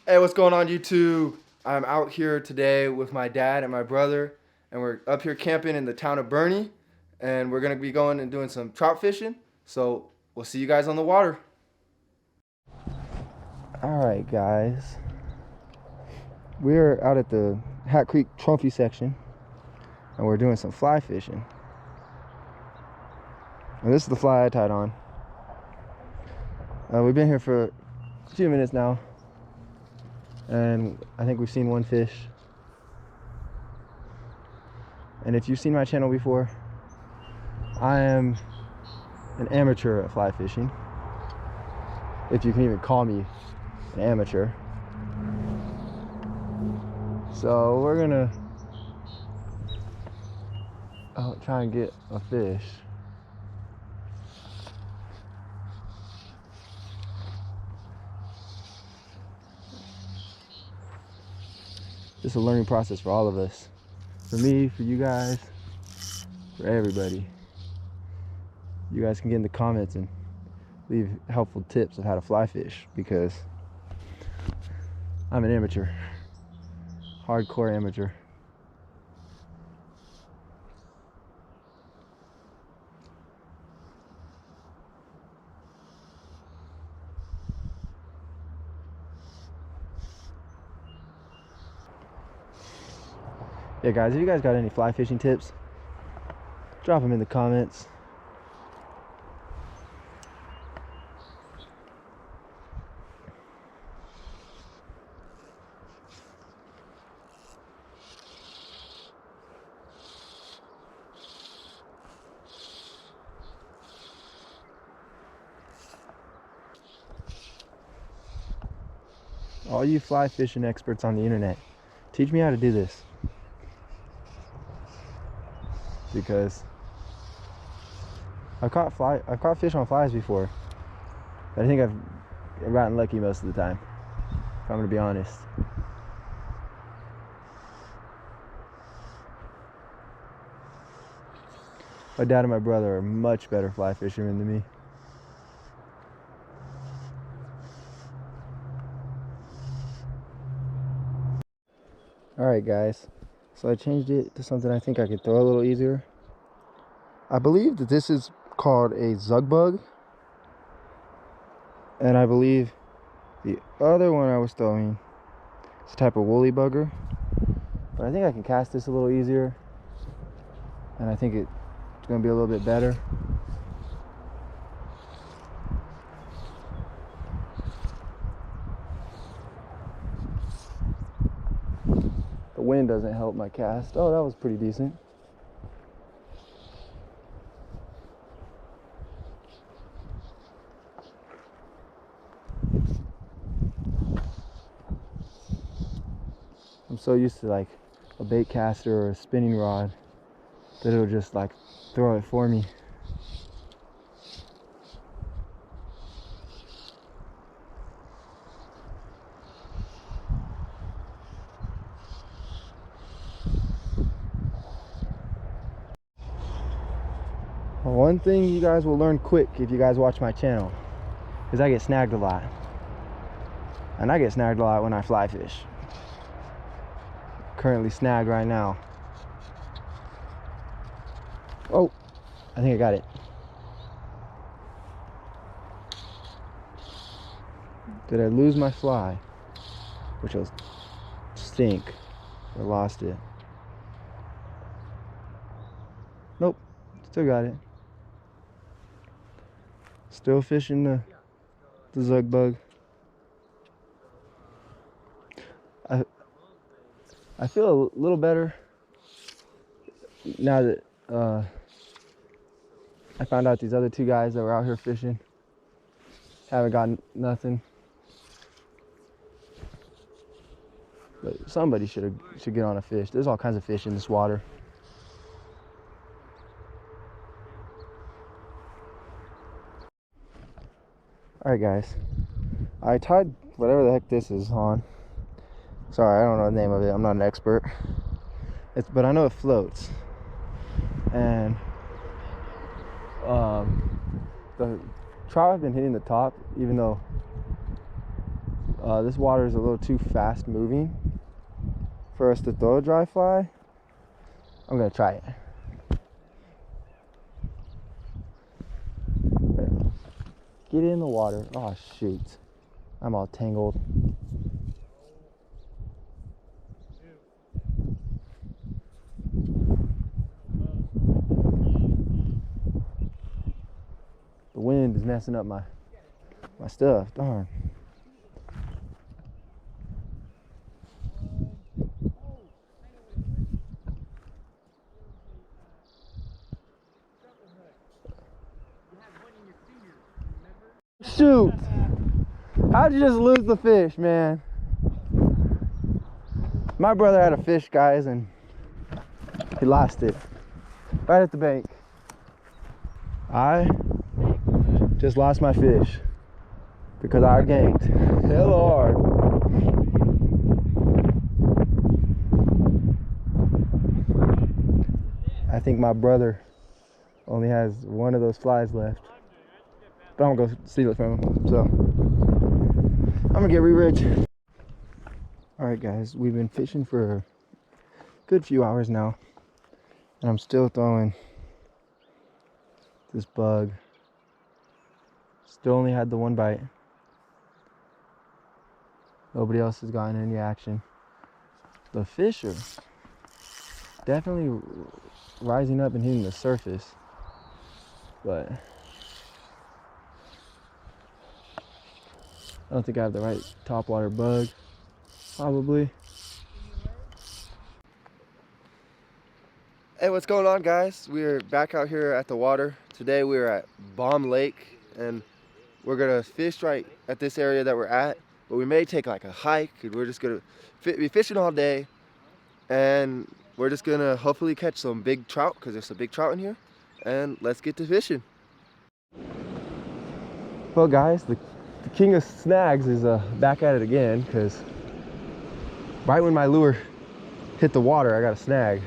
Hey, what's going on, YouTube? I'm out here today with my dad and my brother, and we're up here camping in the town of Burney, and we're gonna be going and doing some trout fishing. So we'll see you guys on the water. All right, guys. We're out at the Hat Creek Trophy section, and we're doing some fly fishing. And this is the fly I tied on. We've been here for a few minutes now, and I think we've seen one fish. And if you've seen my channel before, I am an amateur at fly fishing, if you can even call me an amateur. So we're gonna try and get a fish. It's a learning process for all of us. For me, for you guys, for everybody. You guys can get in the comments and leave helpful tips of how to fly fish, because I'm an amateur. Hardcore amateur. Yeah, guys, if you guys got any fly fishing tips, drop them in the comments. All you fly fishing experts on the internet, teach me how to do this, because I've caught fish on flies before, but I think I've gotten lucky most of the time, if I'm gonna be honest. My dad and my brother are much better fly fishermen than me. Alright, guys, so I changed it to something I think I could throw a little easier. I believe that this is called a zug bug, and I believe the other one I was throwing is a type of woolly bugger, but I think I can cast this a little easier, and I think it's going to be a little bit better. The wind doesn't help my cast. Oh, that was pretty decent. I'm so used to like a bait caster or a spinning rod that it'll just like throw it for me. One thing you guys will learn quick if you guys watch my channel is I get snagged a lot. And I get snagged a lot when I fly fish. Currently snagged right now. Oh, I think I got it. Did I lose my fly? Which will stink. I lost it. Nope, still got it. Still fishing the zug bug. I feel a little better now that I found out these other two guys that were out here fishing haven't gotten nothing. But somebody should get on a fish. There's all kinds of fish in this water. Alright, guys, I tied whatever the heck this is on. Sorry, I don't know the name of it. I'm not an expert. But I know it floats. And the trout have been hitting the top, even though This water is a little too fast moving for us to throw a dry fly. I'm gonna try it. Get in the water. Oh shoot, I'm all tangled. The wind is messing up my stuff, darn. Shoot! How'd you just lose the fish, man? My brother had a fish, guys, and he lost it right at the bank. I just lost my fish because I ganked hell hard. I think my brother only has one of those flies left, but I'm gonna go steal it from him. So I'm gonna get re-rich. All right, guys, we've been fishing for a good few hours now, and I'm still throwing this bug. Still only had the one bite. Nobody else has gotten any action. The fish are definitely rising up and hitting the surface, but I don't think I have the right topwater bug, probably. Hey, what's going on, guys? We're back out here at the water. Today we're at Bomb Lake, and we're gonna fish right at this area that we're at, but we may take like a hike, and we're just gonna be fishing all day, and we're just gonna hopefully catch some big trout, because there's some big trout in here, and let's get to fishing. Well, guys, the king of snags is back at it again, because right when my lure hit the water, I got a snag.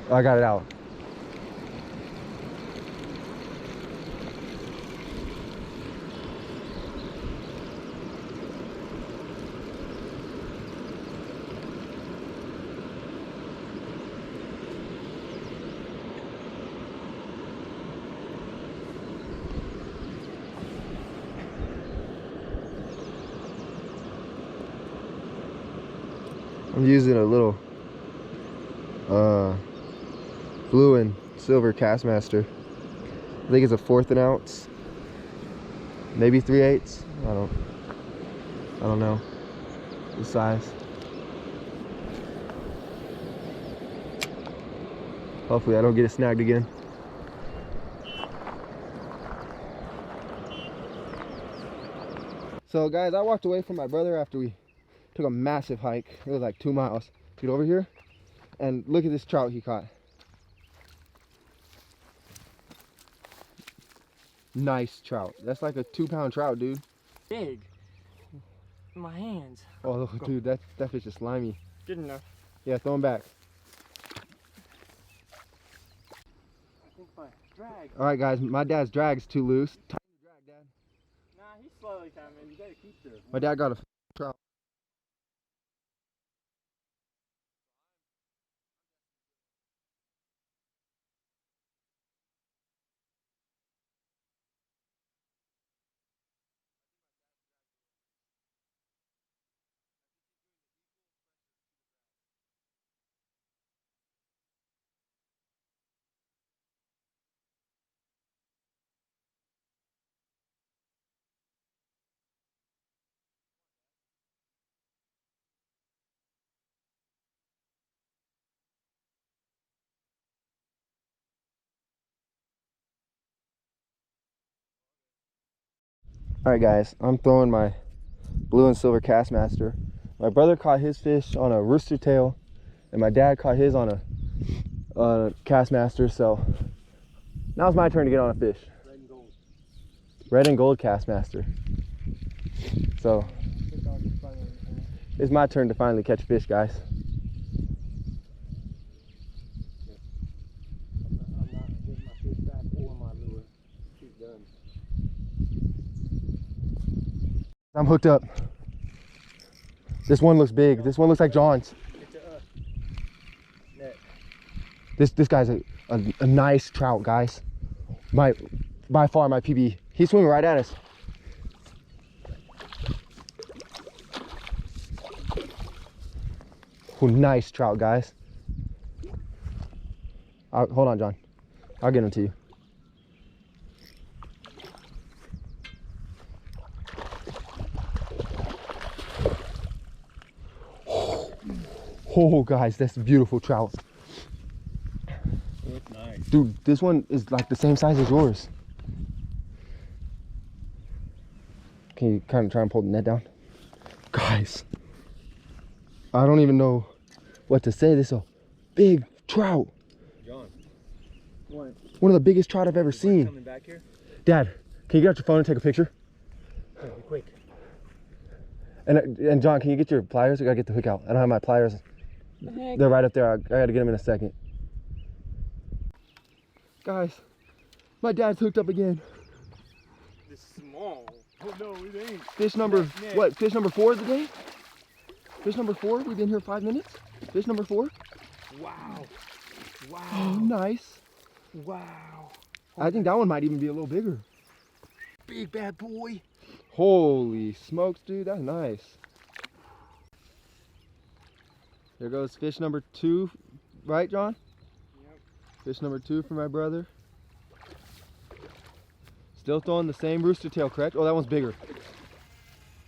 I got it out. I'm using a little blue and silver Castmaster. I think it's a 1/4 ounce, maybe 3/8. I don't know the size. Hopefully I don't get it snagged again. So guys, I walked away from my brother after we took a massive hike. It was like 2 miles to get over here, and look at this trout he caught. Nice trout. That's like a 2-pound trout, dude. Big. In my hands. Oh, dude, that fish is slimy. Good enough. Yeah, throw him back. I think my drag. All right, guys, my dad's drag's too loose. Tighten the drag, Dad. Nah, he's slowly coming. You gotta keep the. My dad got a trout. All right, guys, I'm throwing my blue and silver Castmaster. My brother caught his fish on a rooster tail, and my dad caught his on a Castmaster. So now it's my turn to get on a fish. Red and gold. Red and gold Castmaster. So it's my turn to finally catch fish, guys. I'm not getting my fish back or my lure. She's done. I'm hooked up. This one looks big. This one looks like John's. It's a net. This guy's a nice trout, guys. By far my PB. He's swimming right at us. Oh, nice trout, guys. Hold on, John. I'll get him to you. Oh, guys, that's a beautiful trout. That's nice. Dude, this one is like the same size as yours. Can you kind of try and pull the net down? Guys, I don't even know what to say. This is a big trout. John. What? One of the biggest trout I've ever seen. Coming back here? Dad, can you get out your phone and take a picture? Be quick. And John, can you get your pliers? I gotta get the hook out. I don't have my pliers. They're right up there. I gotta get them in a second. Guys, my dad's hooked up again. It's small. Oh no, it ain't. Fish number, Net. what, fish number 4 of the day? Fish number 4, we've been here 5 minutes. Fish number 4. Wow. Wow. Oh, nice. Wow. I think that one might even be a little bigger. Big bad boy. Holy smokes, dude, that's nice. There goes fish number 2, right, John? Yep. Fish number 2 for my brother. Still throwing the same rooster tail, correct? Oh, that one's bigger.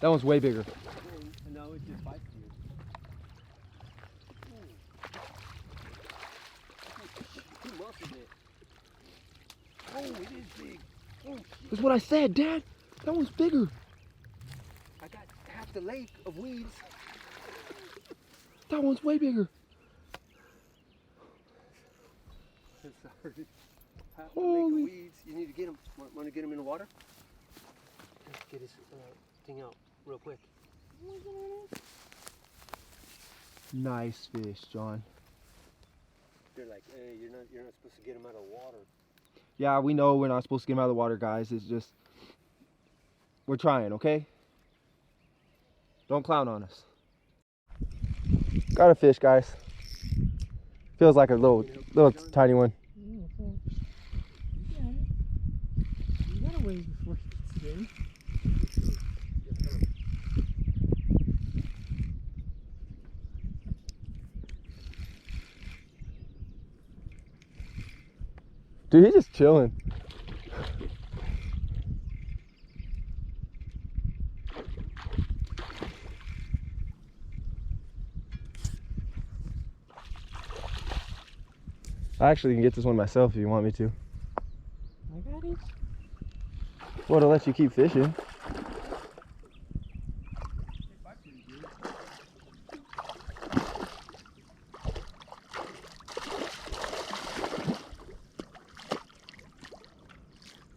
That one's way bigger. And now it just bites you. Too much of it. Oh, it is big. Oh, That's what I said, Dad. That one's bigger. I got half the lake of weeds. That one's way bigger. Sorry. Half the lake Holy. of weeds. You need to get them. Want to get them in the water? Let's get his thing out real quick. Nice fish, John. They're like, hey, you're not supposed to get them out of the water. Yeah, we know we're not supposed to get him out of the water, guys. It's just, we're trying, okay? Don't clown on us. Got a fish, guys. Feels like a little tiny one. You gotta wait before he gets in. Dude, he's just chilling. I actually can get this one myself if you want me to. I got it. Well, to let you keep fishing.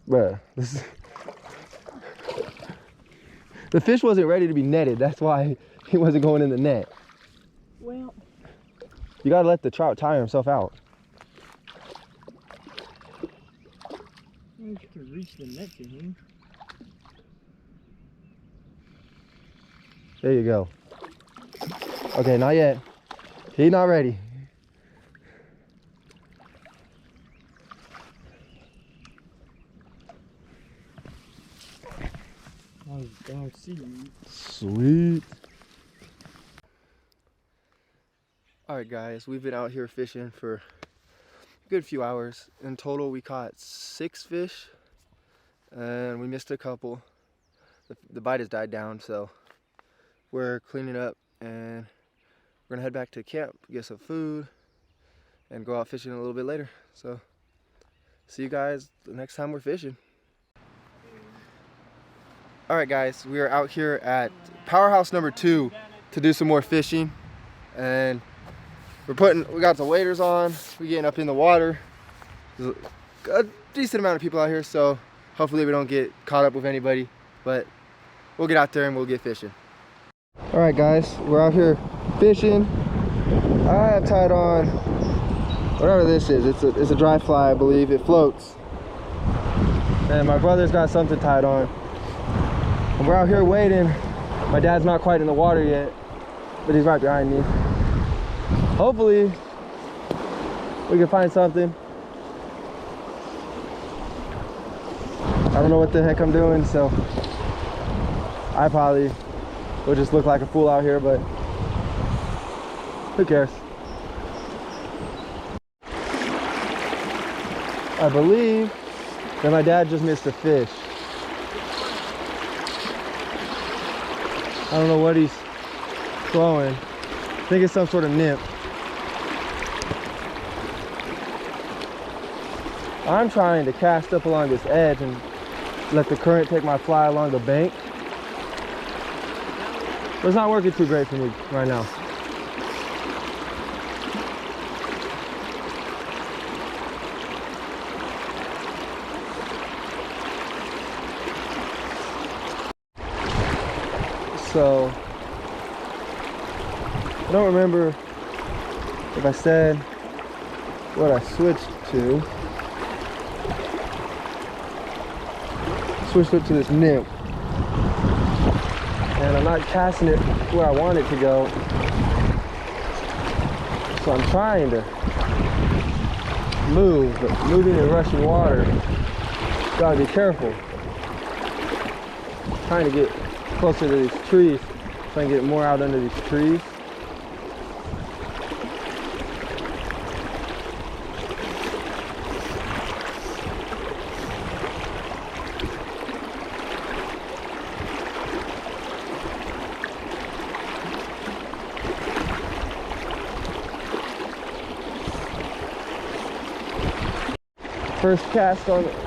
Bruh, this is... The fish wasn't ready to be netted. That's why he wasn't going in the net. Well, You gotta let the trout tire himself out. you can reach the net to him. There you go. Okay, not yet. He's not ready. Oh, see you. Sweet. All right, guys, we've been out here fishing for a good few hours. In total, we caught 6 fish, and we missed a couple. The bite has died down, so we're cleaning up, and we're gonna head back to camp, get some food, and go out fishing a little bit later. So, see you guys the next time we're fishing. All right, guys, we are out here at Powerhouse number 2 to do some more fishing, and we got the waders on. We're getting up in the water. There's a decent amount of people out here, so hopefully we don't get caught up with anybody, but we'll get out there and we'll get fishing. All right, guys, we're out here fishing. I have tied on whatever this is. It's a dry fly, I believe. It floats. And my brother's got something tied on. And we're out here waiting. My dad's not quite in the water yet, but he's right behind me. Hopefully, we can find something. I don't know what the heck I'm doing, so I probably will just look like a fool out here, but who cares? I believe that my dad just missed a fish. I don't know what he's throwing. I think it's some sort of nymph. I'm trying to cast up along this edge and let the current take my fly along the bank. But it's not working too great for me right now. So, I don't remember if I said what I switched to. Switched up to this nymph. And I'm not casting it where I want it to go. So I'm trying to move, but moving in rushing water, gotta be careful. Trying to get closer to these trees, trying to get more out under these trees.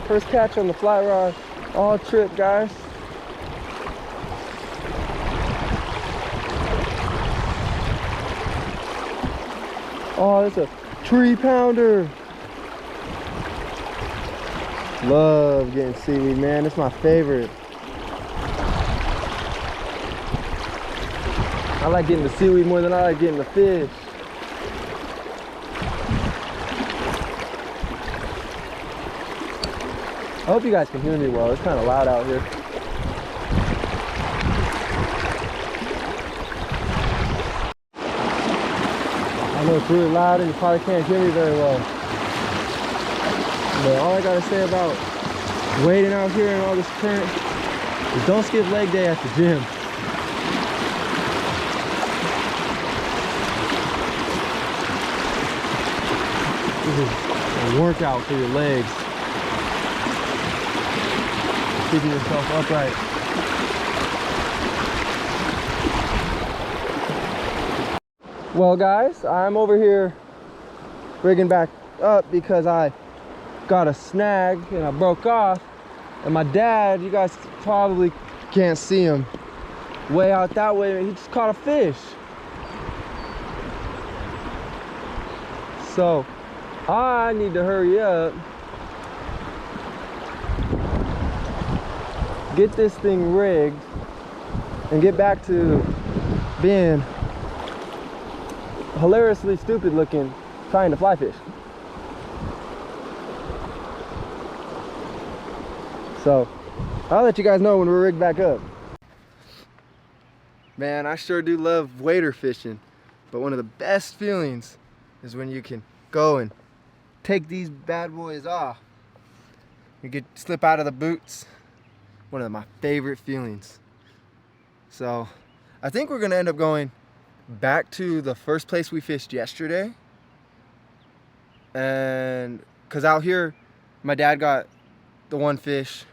First catch on the fly rod, all trip, guys. Oh, that's a tree pounder. Love getting seaweed, man. It's my favorite. I like getting the seaweed more than I like getting the fish. I hope you guys can hear me well. It's kind of loud out here. I know it's really loud and you probably can't hear me very well. But all I gotta say about waiting out here in all this current is don't skip leg day at the gym. This is a workout for your legs. Keeping yourself upright. Well guys, I'm over here rigging back up because I got a snag and I broke off, and my dad, you guys probably can't see him, way out that way, he just caught a fish. So I need to hurry up, get this thing rigged, and get back to being hilariously stupid looking trying to fly fish. So I'll let you guys know when we're rigged back up. Man, I sure do love wader fishing, but one of the best feelings is when you can go and take these bad boys off. You get slip out of the boots. One of my favorite feelings. So I think we're gonna end up going back to the first place we fished yesterday, and because out here my dad got the one fish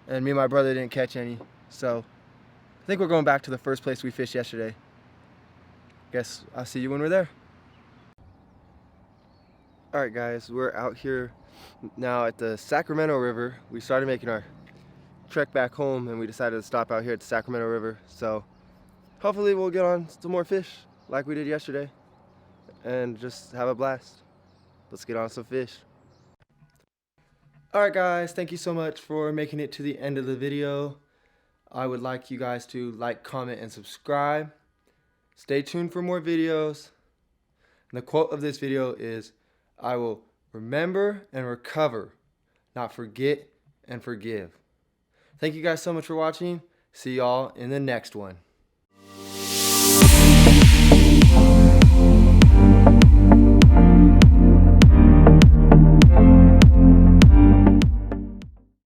and me and my brother didn't catch any, so I think we're going back to the first place we fished yesterday. Guess I'll see you when we're there. Alright guys, we're out here now at the Sacramento River. We started making our trek back home and we decided to stop out here at the Sacramento River, so hopefully we'll get on some more fish like we did yesterday and just have a blast. Let's get on some fish. Alright guys, thank you so much for making it to the end of the video. I would like you guys to like, comment, and subscribe. Stay tuned for more videos. And the quote of this video is, I will remember and recover, not forget and forgive. Thank you guys so much for watching, See y'all in the next one.